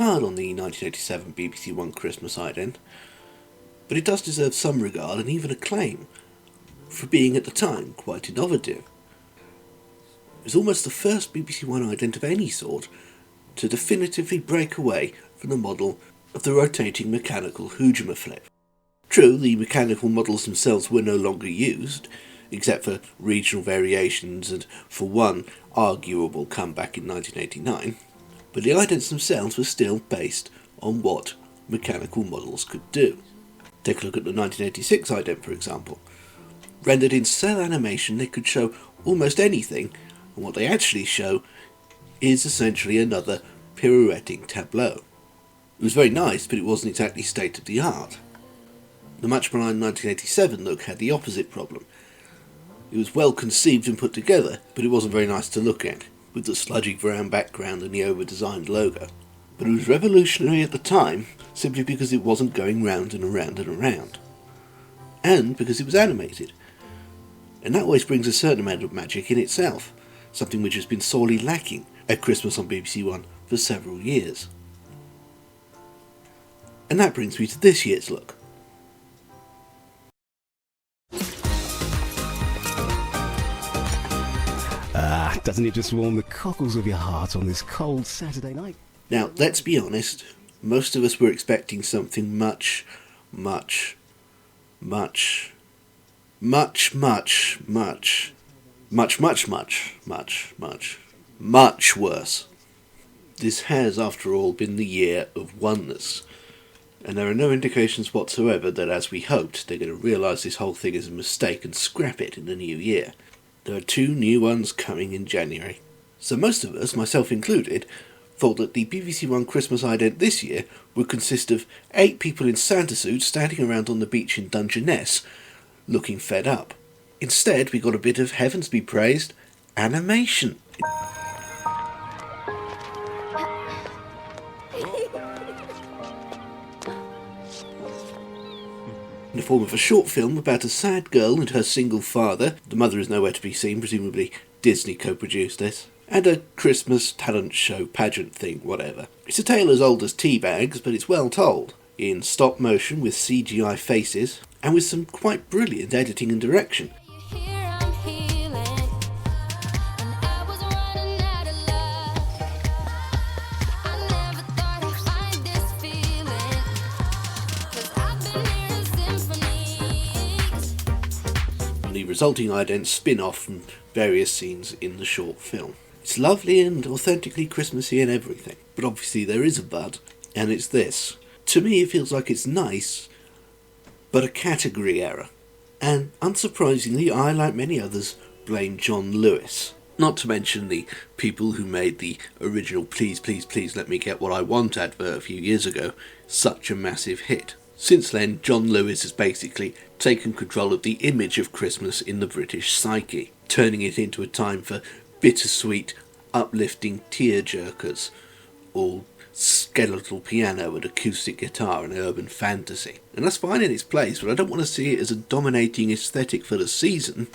hard on the 1987 BBC One Christmas ident, but it does deserve some regard and even acclaim for being at the time quite innovative. It was almost the first BBC One ident of any sort to definitively break away from the model of the rotating mechanical hujuma flip. True, the mechanical models themselves were no longer used, except for regional variations and for one arguable comeback in 1989, but the idents themselves were still based on what mechanical models could do. Take a look at the 1986 ident, for example. Rendered in cell animation, they could show almost anything, and what they actually show is essentially another pirouetting tableau. It was very nice, but it wasn't exactly state-of-the-art. The much maligned 1987 look had the opposite problem. It was well conceived and put together, but it wasn't very nice to look at, with the sludgy brown background and the over-designed logo. But it was revolutionary at the time, simply because it wasn't going round and around and around. And because it was animated. And that always brings a certain amount of magic in itself, something which has been sorely lacking at Christmas on BBC One for several years. And that brings me to this year's look. Doesn't it just warm the cockles of your heart on this cold Saturday night? Now, let's be honest, most of us were expecting something much worse. This has, after all, been the year of oneness, and there are no indications whatsoever that, as we hoped, they're going to realise this whole thing is a mistake and scrap it in the new year. There are 2 new ones coming in January. So most of us, myself included, thought that the BBC One Christmas ident this year would consist of 8 people in Santa suits standing around on the beach in Dungeness, looking fed up. Instead, we got a bit of, heavens be praised, animation. In the form of a short film about a sad girl and her single father. The mother is nowhere to be seen, presumably Disney co-produced this. And a Christmas talent show pageant thing, whatever. It's a tale as old as Teabags, but it's well told. In stop motion with CGI faces, and with some quite brilliant editing and direction. The resulting idents spin off from various scenes in the short film. It's lovely and authentically Christmassy and everything, but obviously there is a but, and it's this. To me it feels like it's nice, but a category error. And unsurprisingly, I, like many others, blame John Lewis. Not to mention the people who made the original Please Please Please Let Me Get What I Want advert a few years ago such a massive hit. Since then, John Lewis has basically taken control of the image of Christmas in the British psyche, turning it into a time for bittersweet, uplifting tear-jerkers, all skeletal piano and acoustic guitar and urban fantasy. And that's fine in its place, but I don't want to see it as a dominating aesthetic for the season.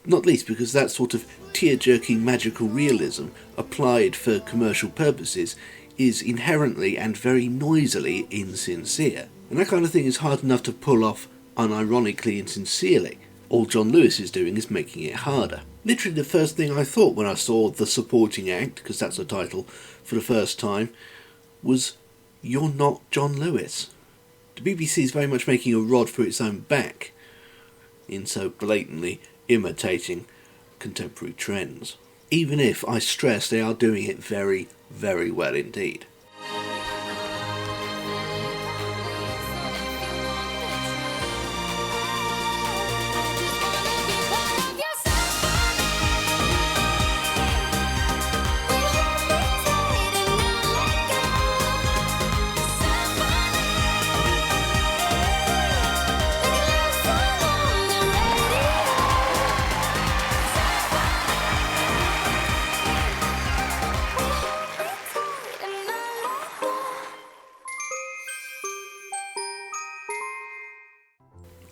Not least because that sort of tear-jerking magical realism applied for commercial purposes is inherently and very noisily insincere. And that kind of thing is hard enough to pull off unironically and sincerely. All John Lewis is doing is making it harder. Literally the first thing I thought when I saw the supporting act, because that's the title, for the first time, was, "You're not John Lewis." The BBC is very much making a rod for its own back, in so blatantly imitating contemporary trends. Even if, I stress, they are doing it very, very well indeed.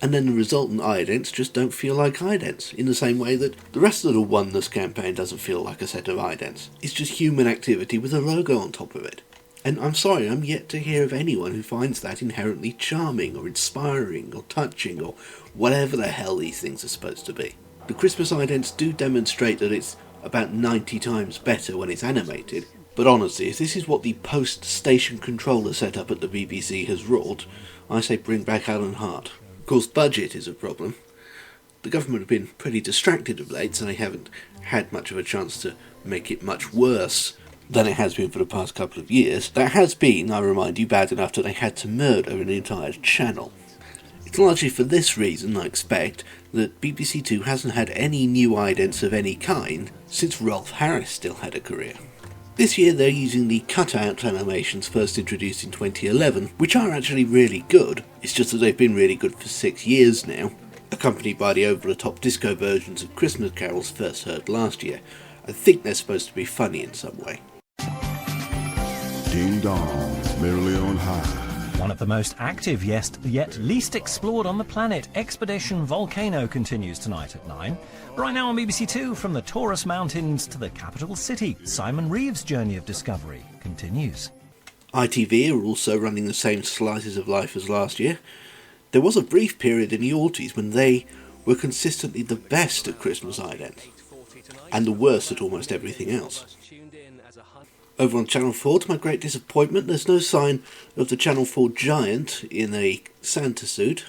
And then the resultant idents just don't feel like idents, in the same way that the rest of the Oneness campaign doesn't feel like a set of idents. It's just human activity with a logo on top of it. And I'm sorry, I'm yet to hear of anyone who finds that inherently charming or inspiring or touching or whatever the hell these things are supposed to be. The Christmas idents do demonstrate that it's about 90 times better when it's animated, but honestly, if this is what the post-station controller setup at the BBC has wrought, I say bring back Alan Hart. Of course, budget is a problem. The government have been pretty distracted of late, so they haven't had much of a chance to make it much worse than it has been for the past couple of years. That has been, I remind you, bad enough that they had to murder an entire channel. It's largely for this reason, I expect, that BBC Two hasn't had any new idents of any kind since Rolf Harris still had a career. This year they're using the cutout animations first introduced in 2011, which are actually really good. It's just that they've been really good for 6 years now, accompanied by the over-the-top disco versions of Christmas carols first heard last year. I think they're supposed to be funny in some way. Ding dong, merrily on high. One of the most active yet least explored on the planet, Expedition Volcano, continues tonight at 9. Right now on BBC Two, from the Taurus Mountains to the capital city, Simon Reeve's journey of discovery continues. ITV are also running the same slices of life as last year. There was a brief period in the aughties when they were consistently the best at Christmas idents, and the worst at almost everything else. Over on Channel 4, to my great disappointment, there's no sign of the Channel 4 giant in a Santa suit,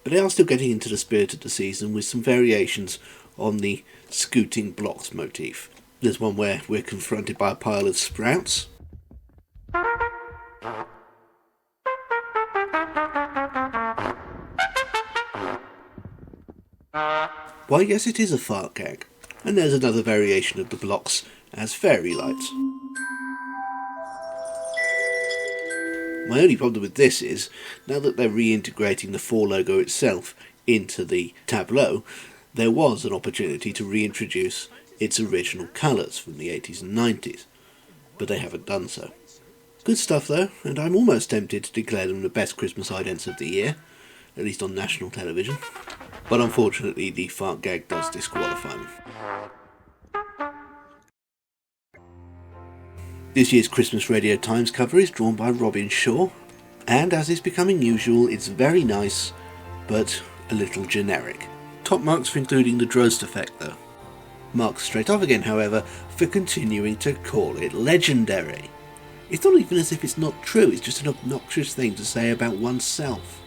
but they are still getting into the spirit of the season with some variations on the scooting blocks motif. There's one where we're confronted by a pile of sprouts. Why, yes, it is a fart gag. And there's another variation of the blocks as fairy lights. My only problem with this is, now that they're reintegrating the 4 logo itself into the tableau, there was an opportunity to reintroduce its original colours from the 80s and 90s, but they haven't done so. Good stuff though, and I'm almost tempted to declare them the best Christmas idents of the year, at least on national television, but unfortunately the fart gag does disqualify them. This year's Christmas Radio Times cover is drawn by Robin Shaw, and as is becoming usual, it's very nice, but a little generic. Top marks for including the Drost effect though. Marks straight off again, however, for continuing to call it legendary. It's not even as if it's not true, it's just an obnoxious thing to say about oneself.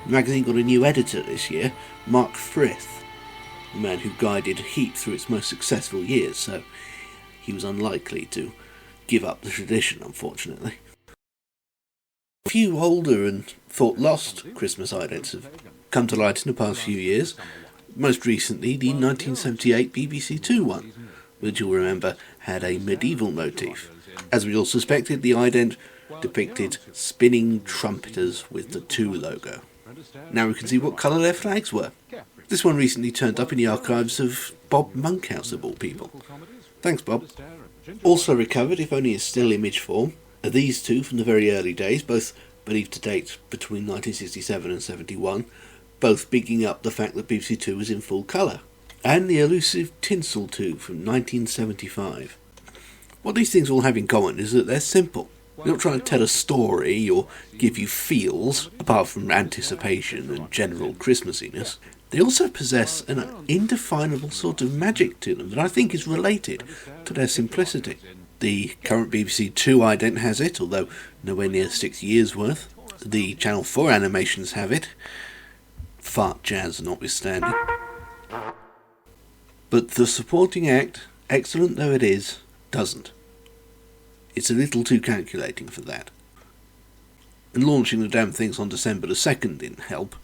The magazine got a new editor this year, Mark Frith, the man who guided Heat through its most successful years, so he was unlikely to give up the tradition, unfortunately. A few older and thought-lost Christmas idents have come to light in the past few years, most recently the 1978 BBC Two one, which you'll remember had a medieval motif. As we all suspected, the ident depicted spinning trumpeters with the Two logo. Now we can see what colour their flags were. This one recently turned up in the archives of Bob Monkhouse, of all people. Thanks, Bob. Also recovered, if only in still image form, are these two from the very early days, both believed to date between 1967 and 71, both bigging up the fact that BBC Two was in full colour, and the elusive tinsel tube from 1975. What these things all have in common is that they're simple. They're not trying to tell a story or give you feels, apart from anticipation and general Christmassiness. They also possess an indefinable sort of magic to them that I think is related to their simplicity. The current BBC Two ident has it, although nowhere near 6 years' worth. The Channel 4 animations have it, fart jazz notwithstanding. But the supporting act, excellent though it is, doesn't. It's a little too calculating for that. And launching the damn things on December the 2nd didn't help.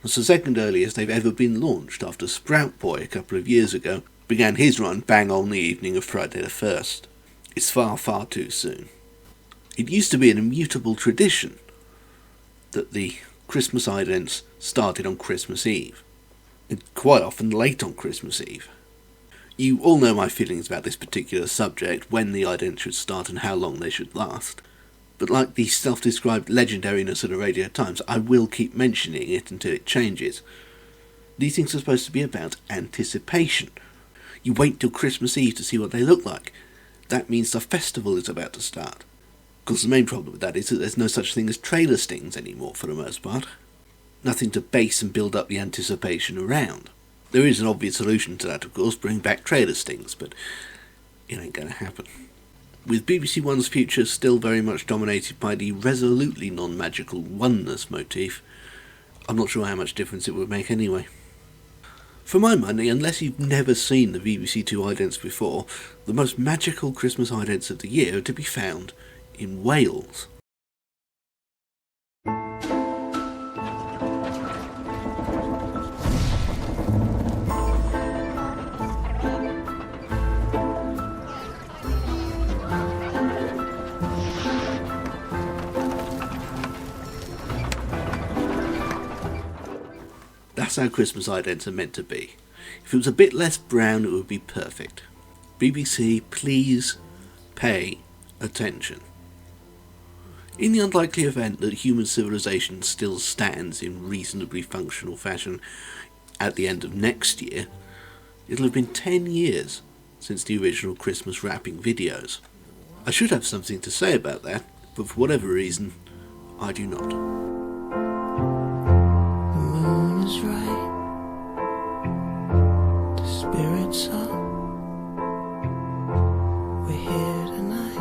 It's the second earliest they've ever been launched, after Sprout Boy a couple of years ago began his run bang on the evening of Friday the 1st. It's far, far too soon. It used to be an immutable tradition that the Christmas idents started on Christmas Eve, and quite often late on Christmas Eve. You all know my feelings about this particular subject, when the idents should start and how long they should last. But like the self-described legendariness of the Radio Times, I will keep mentioning it until it changes. These things are supposed to be about anticipation. You wait till Christmas Eve to see what they look like. That means the festival is about to start. course, the main problem with that is that there's no such thing as trailer stings anymore for the most part. Nothing to base and build up the anticipation around. There is an obvious solution to that, of course, bring back trailer stings, but it ain't going to happen. With BBC One's future still very much dominated by the resolutely non-magical oneness motif, I'm not sure how much difference it would make anyway. For my money, unless you've never seen the BBC Two idents before, the most magical Christmas idents of the year are to be found in Wales. That's how Christmas idents are meant to be. If it was a bit less brown, it would be perfect. BBC, please pay attention. In the unlikely event that human civilization still stands in reasonably functional fashion at the end of next year, it'll have been 10 years since the original Christmas wrapping videos. I should have something to say about that, but for whatever reason, I do not. Is right, the spirits up, we're here tonight,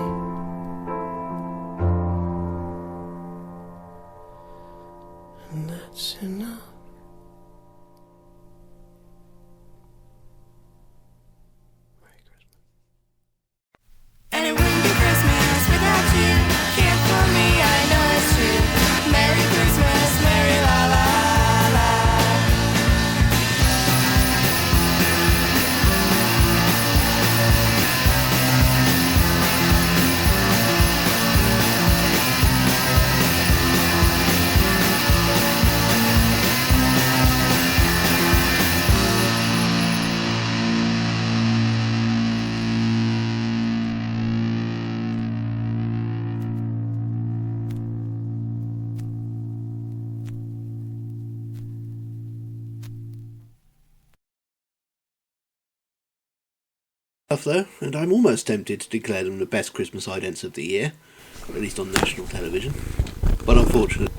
and that's enough. Merry Christmas. And it wouldn't be Christmas without you. Care for me, I know it's true. Merry Christmas, Merry la la. Though, and I'm almost tempted to declare them the best Christmas idents of the year, or at least on national television. But unfortunately,